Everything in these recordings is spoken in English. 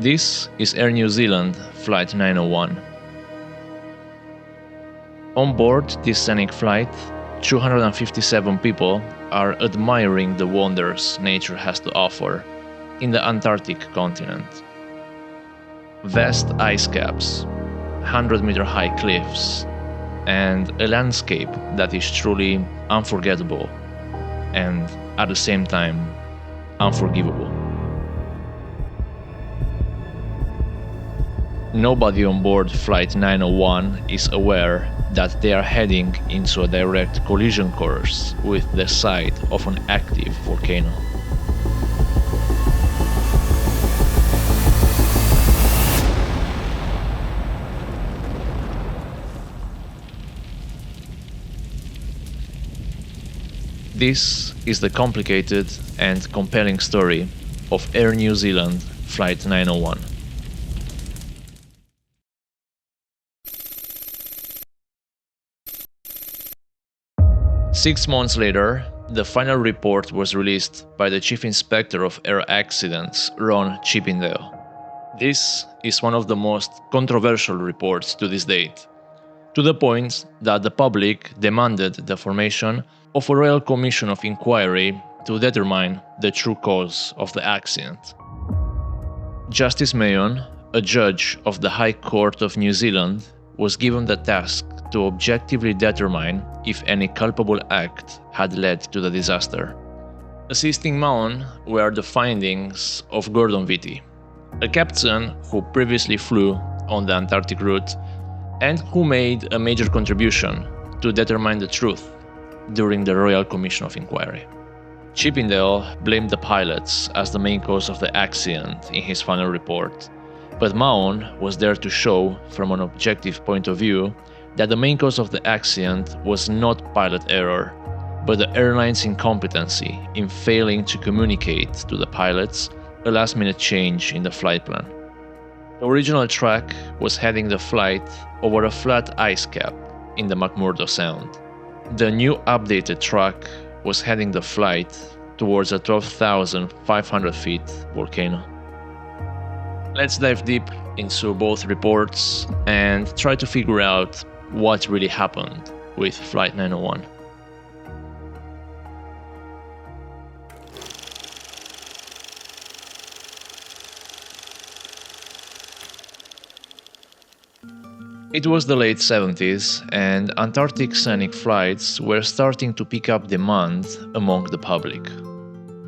This is Air New Zealand Flight 901. On board this scenic flight, 257 people are admiring the wonders nature has to offer in the Antarctic continent. Vast ice caps, 100-meter high cliffs, and a landscape that is truly unforgettable and at the same time unforgivable. Nobody on board Flight 901 is aware that they are heading into a direct collision course with the site of an active volcano. This is the complicated and compelling story of Air New Zealand Flight 901. Six months later, the final report was released by the Chief Inspector of Air Accidents, Ron Chippendale. This is one of the most controversial reports to this date, to the point that the public demanded the formation of a Royal Commission of Inquiry to determine the true cause of the accident. Justice Mahon, a judge of the High Court of New Zealand, was given the task to objectively determine if any culpable act had led to the disaster. Assisting Mahon were the findings of Gordon Veete, a captain who previously flew on the Antarctic route and who made a major contribution to determine the truth during the Royal Commission of Inquiry. Chippendale blamed the pilots as the main cause of the accident in his final report, but Mahon was there to show, from an objective point of view, that the main cause of the accident was not pilot error, but the airline's incompetency in failing to communicate to the pilots a last-minute change in the flight plan. The original track was heading the flight over a flat ice cap in the McMurdo Sound. The new updated track was heading the flight towards a 12,500 feet volcano. Let's dive deep into both reports and try to figure out what really happened with Flight 901. It was the late 70s, and Antarctic scenic flights were starting to pick up demand among the public.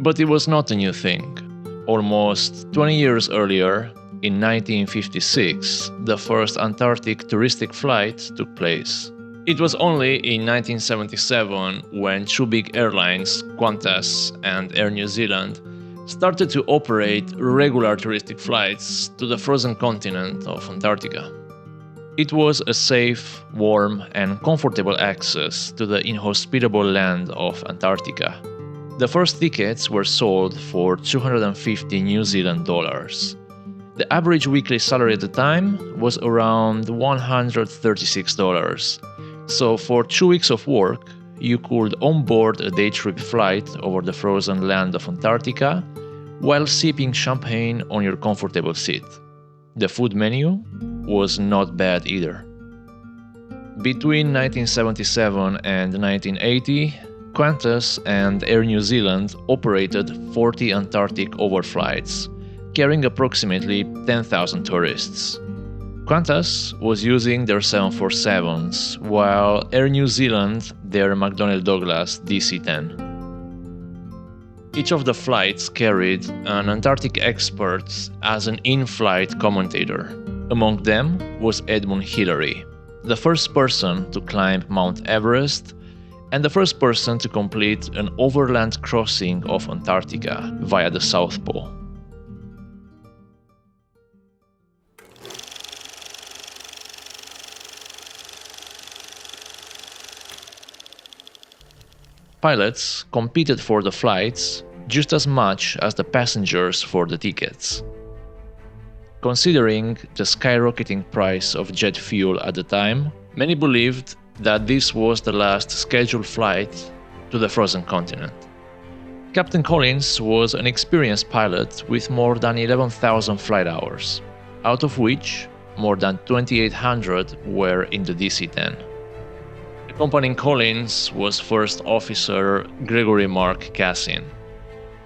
But it was not a new thing. Almost 20 years earlier, in 1956, the first Antarctic touristic flight took place. It was only in 1977 when two big airlines, Qantas and Air New Zealand, started to operate regular touristic flights to the frozen continent of Antarctica. It was a safe, warm and comfortable access to the inhospitable land of Antarctica. The first tickets were sold for 250 New Zealand dollars. The average weekly salary at the time was around $136. So for 2 weeks of work, you could onboard a day trip flight over the frozen land of Antarctica while sipping champagne on your comfortable seat. The food menu was not bad either. Between 1977 and 1980, Qantas and Air New Zealand operated 40 Antarctic overflights, carrying approximately 10,000 tourists. Qantas was using their 747s, while Air New Zealand their McDonnell Douglas DC-10. Each of the flights carried an Antarctic expert as an in-flight commentator. Among them was Edmund Hillary, the first person to climb Mount Erebus and the first person to complete an overland crossing of Antarctica via the South Pole. Pilots competed for the flights just as much as the passengers for the tickets. Considering the skyrocketing price of jet fuel at the time, many believed that this was the last scheduled flight to the frozen continent. Captain Collins was an experienced pilot with more than 11,000 flight hours, out of which more than 2,800 were in the DC-10. Accompanying Collins was First Officer Gregory Mark Cassin,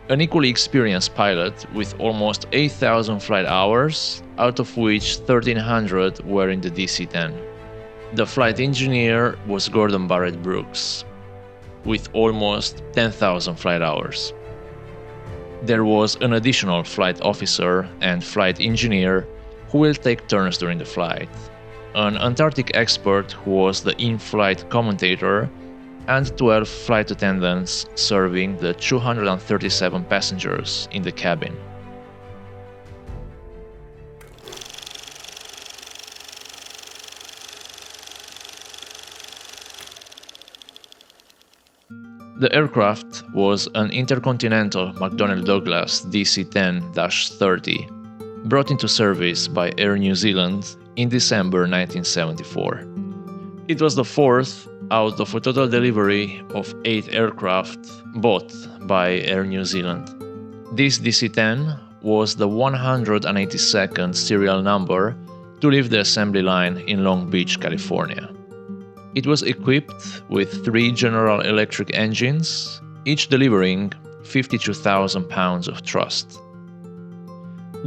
an equally experienced pilot with almost 8,000 flight hours, out of which 1,300 were in the DC-10. The flight engineer was Gordon Barrett Brooks, with almost 10,000 flight hours. There was an additional flight officer and flight engineer who will take turns during the flight, an Antarctic expert who was the in-flight commentator, and 12 flight attendants serving the 237 passengers in the cabin. The aircraft was an Intercontinental McDonnell Douglas DC-10-30, brought into service by Air New Zealand in December 1974. It was the fourth out of a total delivery of 8 aircraft bought by Air New Zealand. This DC-10 was the 182nd serial number to leave the assembly line in Long Beach, California. It was equipped with 3 General Electric engines, each delivering 52,000 pounds of thrust.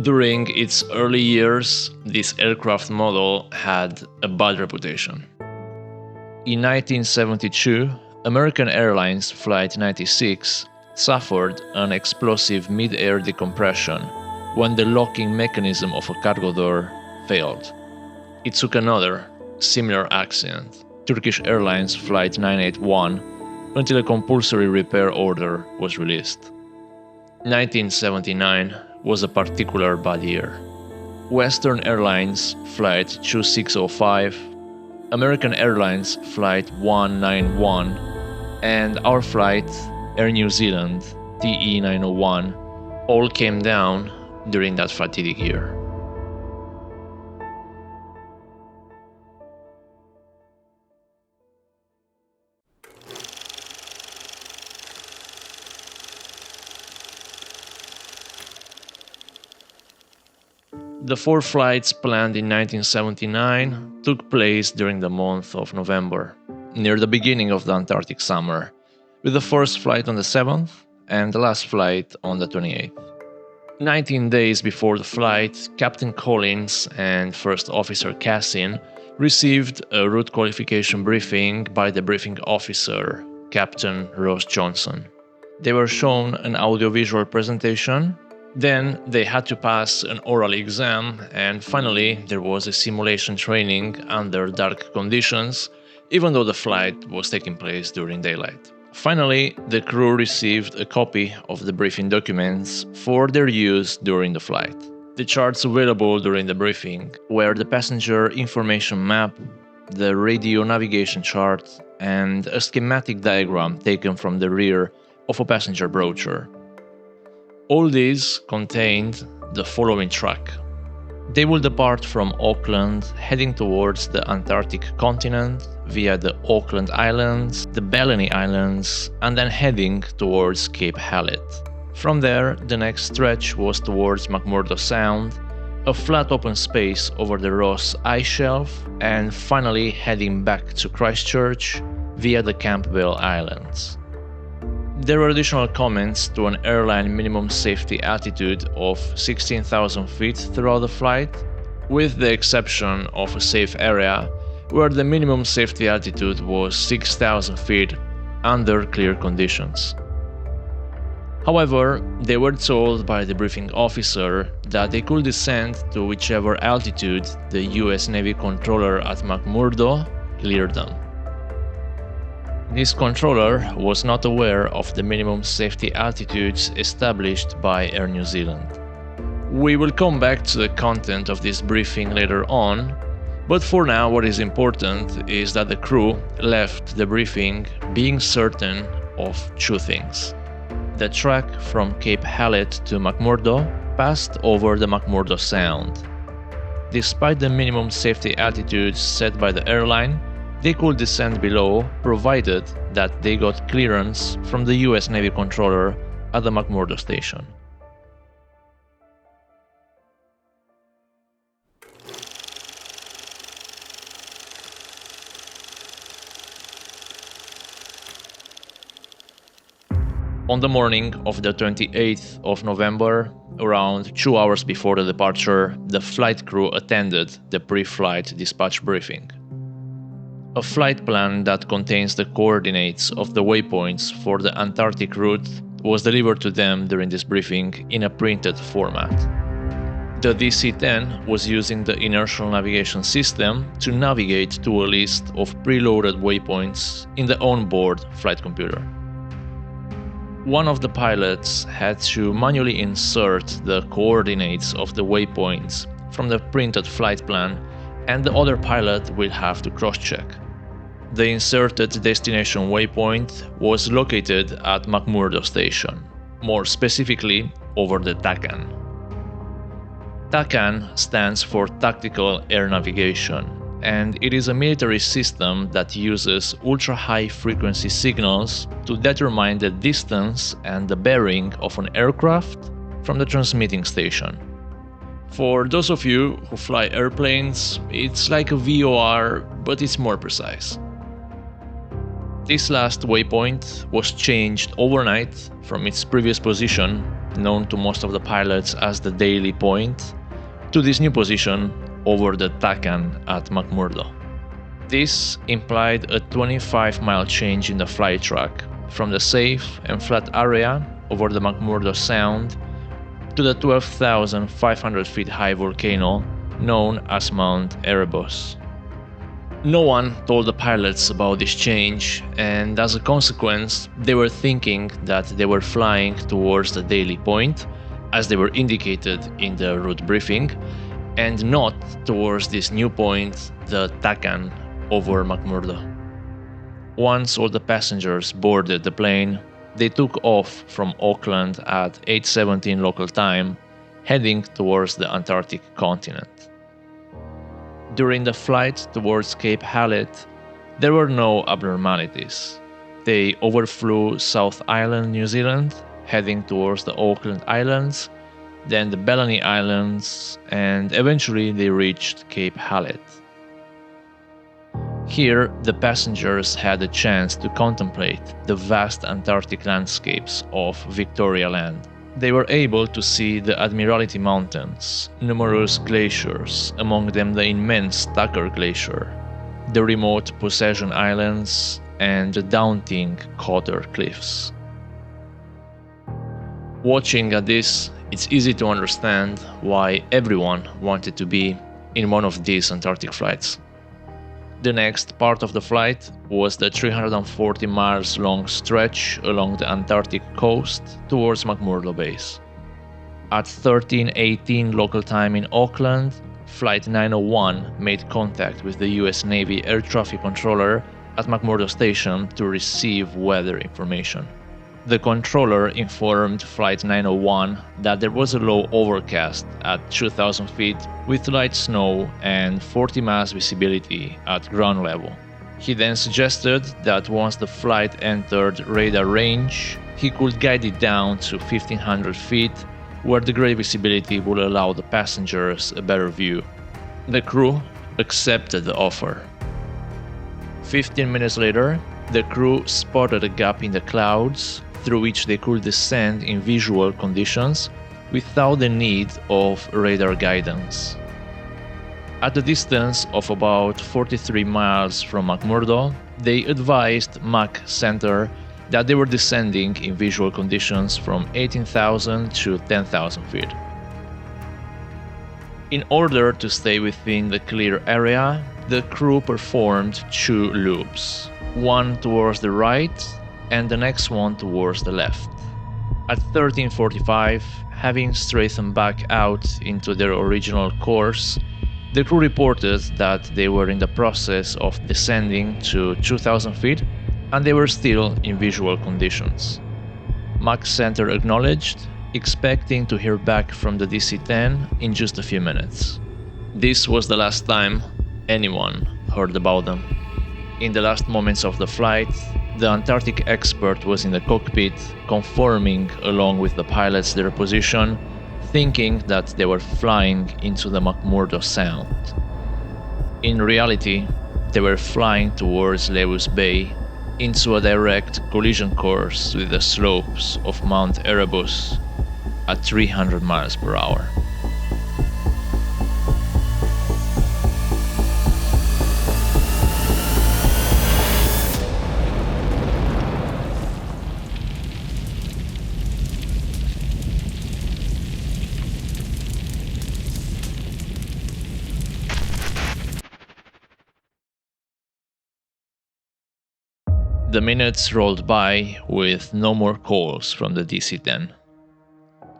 During its early years, this aircraft model had a bad reputation. In 1972, American Airlines Flight 96 suffered an explosive mid-air decompression when the locking mechanism of a cargo door failed. It took another, similar accident, Turkish Airlines Flight 981, until a compulsory repair order was released. 1979 was a particular bad year. Western Airlines Flight 2605, American Airlines Flight 191, and our flight, Air New Zealand TE901, all came down during that fatídic year. The 4 flights planned in 1979 took place during the month of November, near the beginning of the Antarctic summer, with the first flight on the 7th and the last flight on the 28th. 19 days before the flight, Captain Collins and First Officer Cassin received a route qualification briefing by the briefing officer, Captain Ross Johnson. They were shown an audiovisual presentation. Then they had to pass an oral exam, and finally there was a simulation training under dark conditions, even though the flight was taking place during daylight. Finally, the crew received a copy of the briefing documents for their use during the flight. The charts available during the briefing were the passenger information map, the radio navigation chart, and a schematic diagram taken from the rear of a passenger brochure. All these contained the following track. They will depart from Auckland, heading towards the Antarctic continent via the Auckland Islands, the Bellany Islands, and then heading towards Cape Hallett. From there, the next stretch was towards McMurdo Sound, a flat open space over the Ross Ice Shelf, and finally heading back to Christchurch via the Campbell Islands. There were additional comments to an airline minimum safety altitude of 16,000 feet throughout the flight, with the exception of a safe area where the minimum safety altitude was 6,000 feet under clear conditions. However, they were told by the briefing officer that they could descend to whichever altitude the US Navy controller at McMurdo cleared them. This controller was not aware of the minimum safety altitudes established by Air New Zealand. We will come back to the content of this briefing later on, but for now what is important is that the crew left the briefing being certain of 2 things. The track from Cape Hallett to McMurdo passed over the McMurdo Sound. Despite the minimum safety altitudes set by the airline, they could descend below provided that they got clearance from the US Navy controller at the McMurdo station. On the morning of the 28th of November, around 2 hours before the departure, the flight crew attended the pre-flight dispatch briefing. A flight plan that contains the coordinates of the waypoints for the Antarctic route was delivered to them during this briefing in a printed format. The DC-10 was using the inertial navigation system to navigate to a list of preloaded waypoints in the onboard flight computer. One of the pilots had to manually insert the coordinates of the waypoints from the printed flight plan, and the other pilot will have to cross-check. The inserted destination waypoint was located at McMurdo Station, more specifically over the TACAN. TACAN stands for Tactical Air Navigation, and it is a military system that uses ultra-high frequency signals to determine the distance and the bearing of an aircraft from the transmitting station. For those of you who fly airplanes, it's like a VOR, but it's more precise. This last waypoint was changed overnight from its previous position, known to most of the pilots as the daily point, to this new position over the TACAN at McMurdo. This implied a 25-mile change in the flight track from the safe and flat area over the McMurdo Sound to the 12,500 feet high volcano known as Mount Erebus. No one told the pilots about this change, and as a consequence, they were thinking that they were flying towards the daily point, as they were indicated in the route briefing, and not towards this new point, the TACAN over McMurdo. Once all the passengers boarded the plane, they took off from Auckland at 8:17 local time, heading towards the Antarctic continent. During the flight towards Cape Hallett, there were no abnormalities. They overflew South Island, New Zealand, heading towards the Auckland Islands, then the Bellany Islands, and eventually they reached Cape Hallett. Here, the passengers had a chance to contemplate the vast Antarctic landscapes of Victoria Land. They were able to see the Admiralty Mountains, numerous glaciers, among them the immense Tucker Glacier, the remote Possession Islands, and the daunting Cotter Cliffs. Watching at this, it's easy to understand why everyone wanted to be in one of these Antarctic flights. The next part of the flight was the 340 miles long stretch along the Antarctic coast towards McMurdo Base. At 13:18 local time in Auckland, Flight 901 made contact with the US Navy Air Traffic Controller at McMurdo Station to receive weather information. The controller informed Flight 901 that there was a low overcast at 2,000 feet with light snow and 40 miles visibility at ground level. He then suggested that once the flight entered radar range, he could guide it down to 1,500 feet, where the great visibility would allow the passengers a better view. The crew accepted the offer. 15 minutes later, the crew spotted a gap in the clouds through which they could descend in visual conditions without the need of radar guidance. At a distance of about 43 miles from McMurdo, they advised Mach Center that they were descending in visual conditions from 18,000 to 10,000 feet. In order to stay within the clear area, the crew performed 2 loops, one towards the right and the next one towards the left. At 13:45, having straightened back out into their original course, the crew reported that they were in the process of descending to 2,000 feet and they were still in visual conditions. Mach Center acknowledged, expecting to hear back from the DC-10 in just a few minutes. This was the last time anyone heard about them. In the last moments of the flight, The Antarctic expert was in the cockpit, confirming along with the pilots their position, thinking that they were flying into the McMurdo Sound. In reality, they were flying towards Lewis Bay into a direct collision course with the slopes of Mount Erebus at 300 miles per hour. The minutes rolled by with no more calls from the DC-10.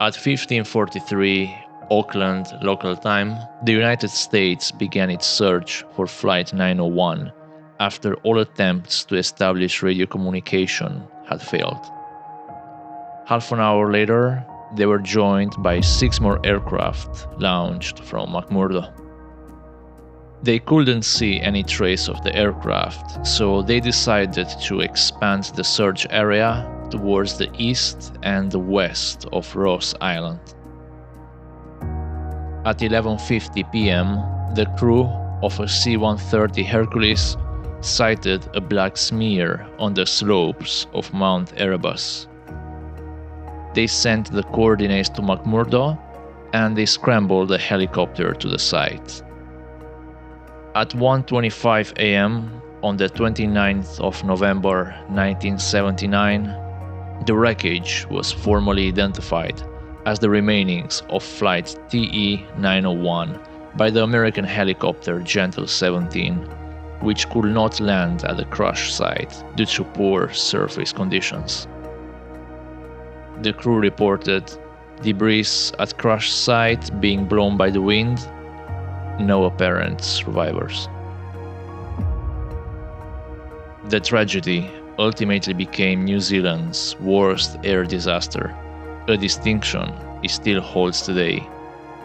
At 15:43 Auckland local time, the United States began its search for Flight 901 after all attempts to establish radio communication had failed. Half an hour later, they were joined by 6 more aircraft launched from McMurdo. They couldn't see any trace of the aircraft, so they decided to expand the search area towards the east and the west of Ross Island. At 11:50 p.m., the crew of a C-130 Hercules sighted a black smear on the slopes of Mount Erebus. They sent the coordinates to McMurdo and they scrambled a helicopter to the site. At 1:25 a.m. on the 29th of November 1979, the wreckage was formally identified as the remainings of Flight TE-901 by the American helicopter Gentle 17, which could not land at the crash site due to poor surface conditions. The crew reported debris at crash site being blown by the wind. No apparent survivors. The tragedy ultimately became New Zealand's worst air disaster, a distinction it still holds today,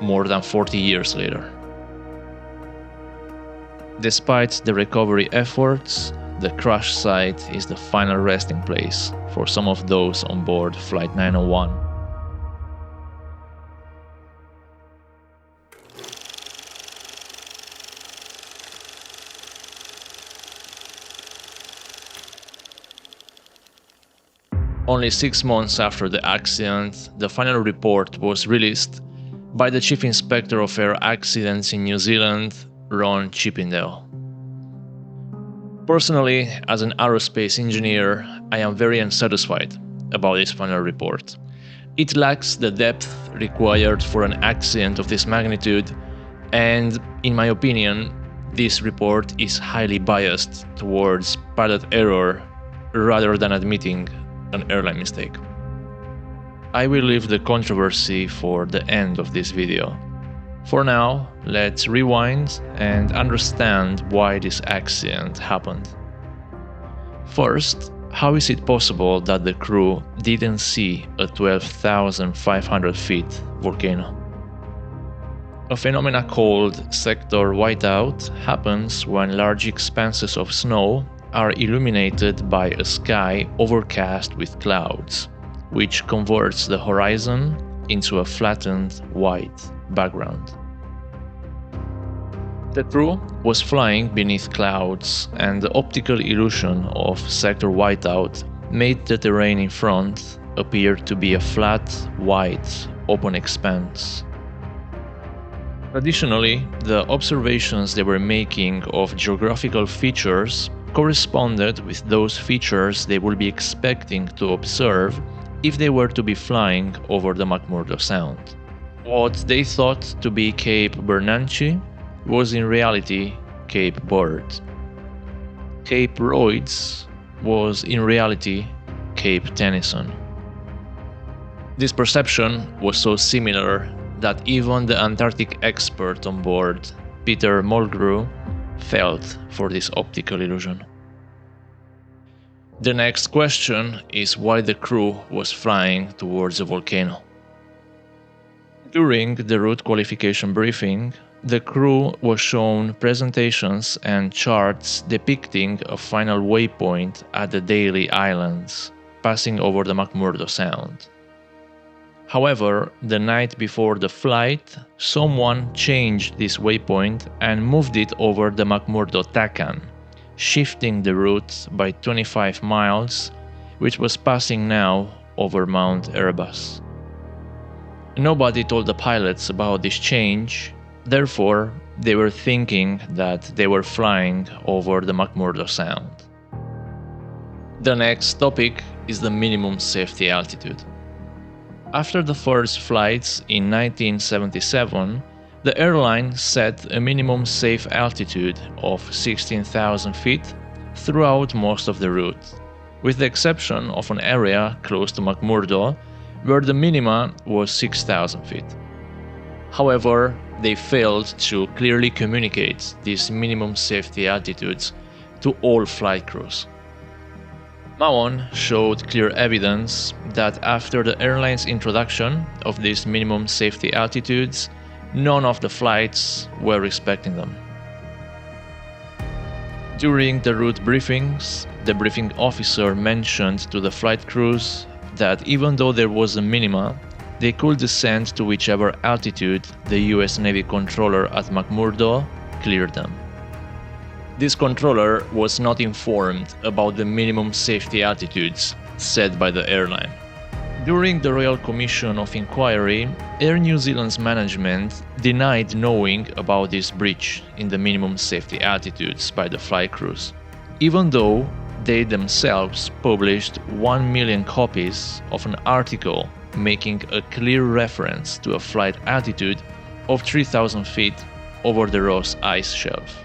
more than 40 years later. Despite the recovery efforts, the crash site is the final resting place for some of those on board Flight 901. Only 6 months after the accident, the final report was released by the Chief Inspector of Air Accidents in New Zealand, Ron Chippendale. Personally, as an aerospace engineer, I am very unsatisfied about this final report. It lacks the depth required for an accident of this magnitude, and in my opinion, this report is highly biased towards pilot error rather than admitting an airline mistake. I will leave the controversy for the end of this video. For now, let's rewind and understand why this accident happened. First, how is it possible that the crew didn't see a 12,500 feet volcano? A phenomenon called sector whiteout happens when large expanses of snow are illuminated by a sky overcast with clouds, which converts the horizon into a flattened white background. The crew was flying beneath clouds, and the optical illusion of sector whiteout made the terrain in front appear to be a flat, white, open expanse. Additionally, the observations they were making of geographical features corresponded with those features they would be expecting to observe if they were to be flying over the McMurdo Sound. What they thought to be Cape Bernanke was in reality Cape Bird. Cape Royds was in reality Cape Tennyson. This perception was so similar that even the Antarctic expert on board, Peter Mulgrew, felt for this optical illusion. The next question is why the crew was flying towards the volcano. During the route qualification briefing, The crew was shown presentations and charts depicting a final waypoint at the Daly Islands, passing over the McMurdo Sound. However, the night before the flight, someone changed this waypoint and moved it over the McMurdo Takan, shifting the route by 25 miles, which was passing now over Mount Erebus. Nobody told the pilots about this change, therefore they were thinking that they were flying over the McMurdo Sound. The next topic is the minimum safety altitude. After the first flights in 1977, the airline set a minimum safe altitude of 16,000 feet throughout most of the route, with the exception of an area close to McMurdo where the minima was 6,000 feet. However, they failed to clearly communicate these minimum safety altitudes to all flight crews. Mahon showed clear evidence that after the airline's introduction of these minimum safety altitudes, none of the flights were respecting them. During the route briefings, the briefing officer mentioned to the flight crews that even though there was a minima, they could descend to whichever altitude the US Navy controller at McMurdo cleared them. This controller was not informed about the minimum safety altitudes set by the airline. During the Royal Commission of Inquiry, Air New Zealand's management denied knowing about this breach in the minimum safety altitudes by the flight crews, even though they themselves published 1 million copies of an article making a clear reference to a flight altitude of 3,000 feet over the Ross ice shelf.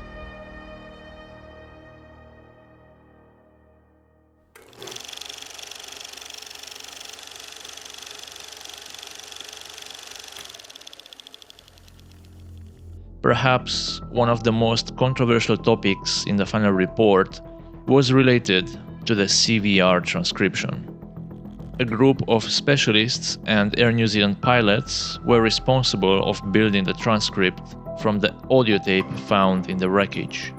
Perhaps one of the most controversial topics in the final report was related to the CVR transcription. A group of specialists and Air New Zealand pilots were responsible of building the transcript from the audio tape found in the wreckage.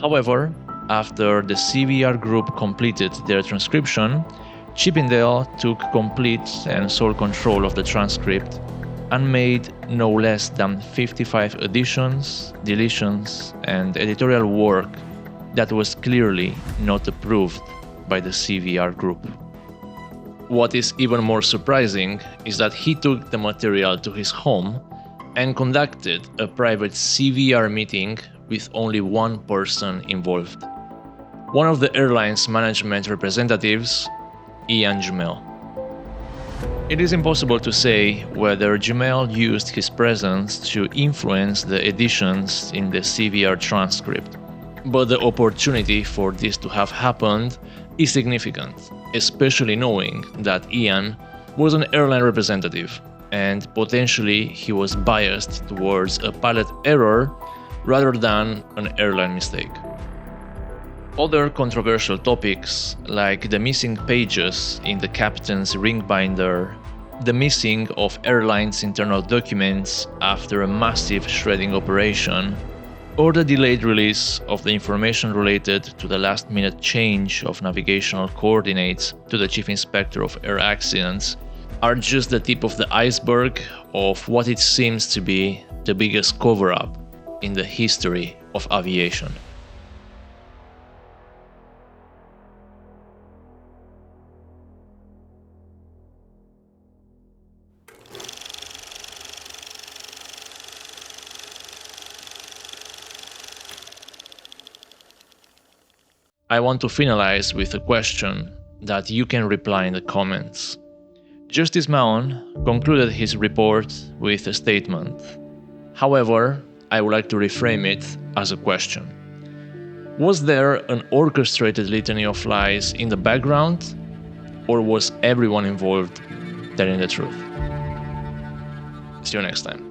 However, after the CVR group completed their transcription, Chippendale took complete and sole control of the transcript and made no less than 55 additions, deletions, and editorial work that was clearly not approved by the CVR group. What is even more surprising is that he took the material to his home and conducted a private CVR meeting with only one person involved. One of the airline's management representatives, Ian Jumel. It is impossible to say whether Jumel used his presence to influence the additions in the CVR transcript, but the opportunity for this to have happened is significant, especially knowing that Ian was an airline representative and potentially he was biased towards a pilot error rather than an airline mistake. Other controversial topics, like the missing pages in the captain's ring binder, the missing of airlines' internal documents after a massive shredding operation, or the delayed release of the information related to the last-minute change of navigational coordinates to the Chief Inspector of Air Accidents, are just the tip of the iceberg of what it seems to be the biggest cover-up in the history of aviation. I want to finalize with a question that you can reply in the comments. Justice Mahon concluded his report with a statement. However, I would like to reframe it as a question. Was there an orchestrated litany of lies in the background, or was everyone involved telling the truth? See you next time.